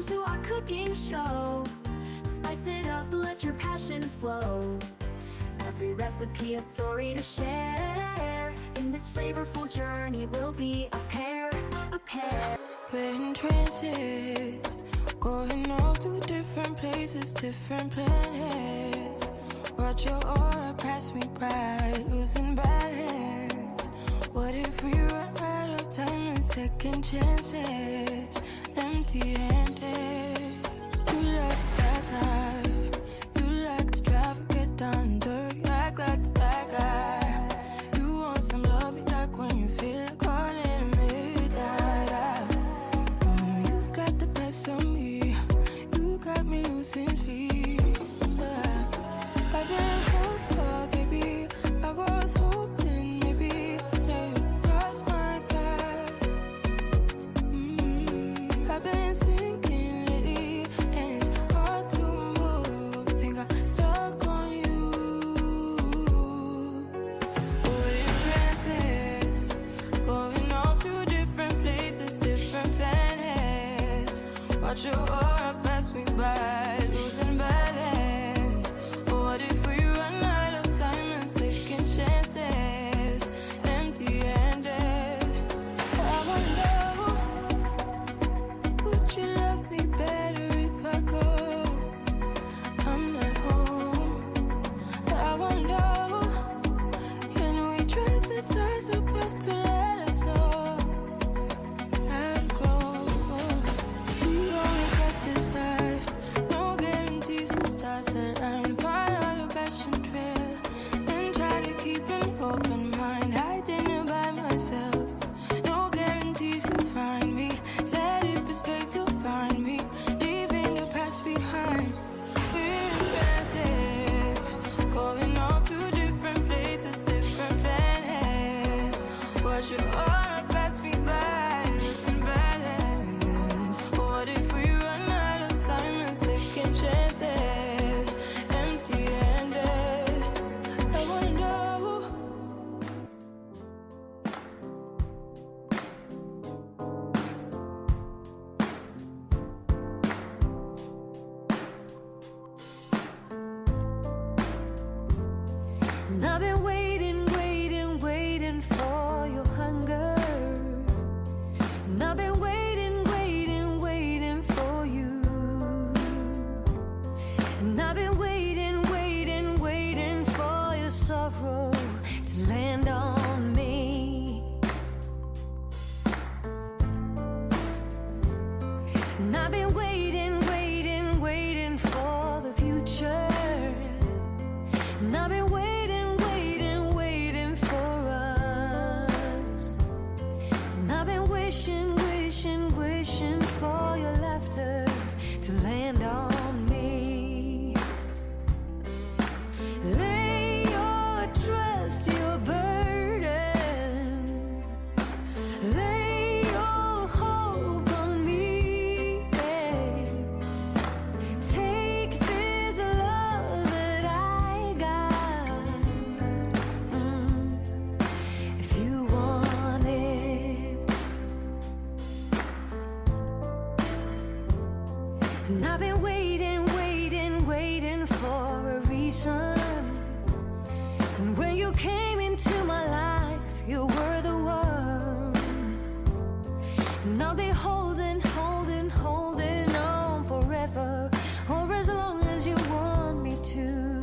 to our cooking show. Spice it up, let your passion flow. Every recipe a story to share. In this flavorful journey we'll be a pair, a pair. We're in trances, going all to different places, different planets. Watch your aura pass me by, losing balance. What if we run out of time and second chances? Empty-handed. You like the fast life, you like to drive, get down and dirty, act like the bad guy. You want some love, me like when you feel like calling at midnight. You got the best of me, you got me losing sleep. I've been hopeful, baby, I was hoping maybe that you'd cross my path. I've been sinking lately, and it's hard to move. Think I'm stuck on you. We're in trances, going all to different places, different planets. Watch your aura pass me by, losing balance. What if we run out of time and second chances? Empty-handed. I wonder, would you love me better if I go? I'm not home. I wonder, can we trust the stars above to let us know how to go? We only got this life, no guarantees and stars align. Follow your passion trail and try to keep an open mind. Hiding it by myself, no guarantees you'll find me. Said if it's faith you'll find me, leaving the past behind. We're in trances, going all to different places, different planets. Watch your aura pass me by, losing balance. What if we run out of time and second chances? Empty-handed. I wonder. And I've been waiting, waiting, waiting for your hunger. And I've been waiting, waiting, waiting for you. And I've been waiting, waiting, waiting for your sorrow to land on me. And I've been waiting, waiting, waiting for the future. And I've been waiting, waiting, waiting for us. And I've been wishing, wishing, wishing for your laughter to land on me. Lay your trust, your burden. Lay your hope on me. Yeah. Take this love that I got. If you want it. And I've been waiting, waiting, waiting for a reason. And when you came into my life, you were the one. And I'll be holding, holding, holding on forever, or as long as you want me to.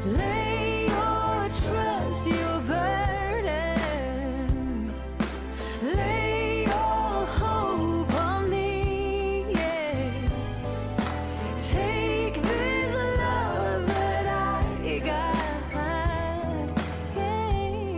Lay your trust, your burden. Lay your hope on me, yeah. Take this love that I got, yeah.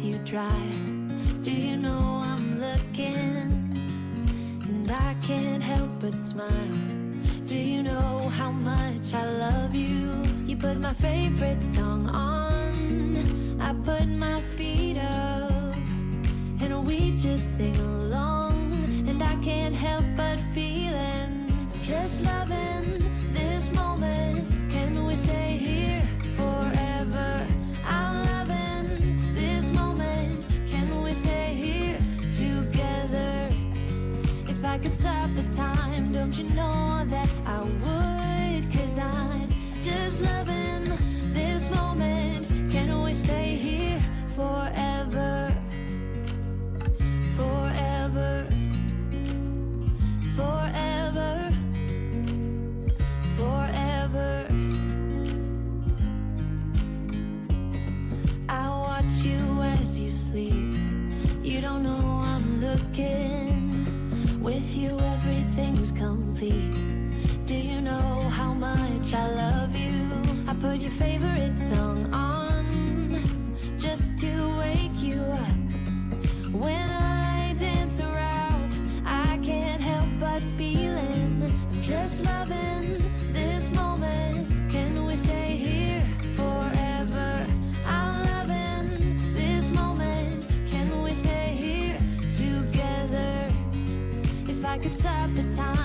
as you drive. Do you know I'm looking? And I can't help but smile. Do you know how much I love you? You put my favorite song on, I put my feet up, and we just sing along. And I can't help but feeling, just loving this moment. Can we stay here forever? I'm loving this moment. Can we stay here together? If I could stop the time, don't you know that I would? 'Cause I'm just loving this moment. Can we stay here forever? Forever. Forever. Forever. I watch you as you sleep. You don't know I'm looking. With you everything's complete. Do you know how much I love you? I put your favorite song on just to wake you up. When I dance around, I can't help but feeling, I'm just loving this moment. Can we stay here forever? I'm loving this moment. Can we stay here together? If I could stop the time,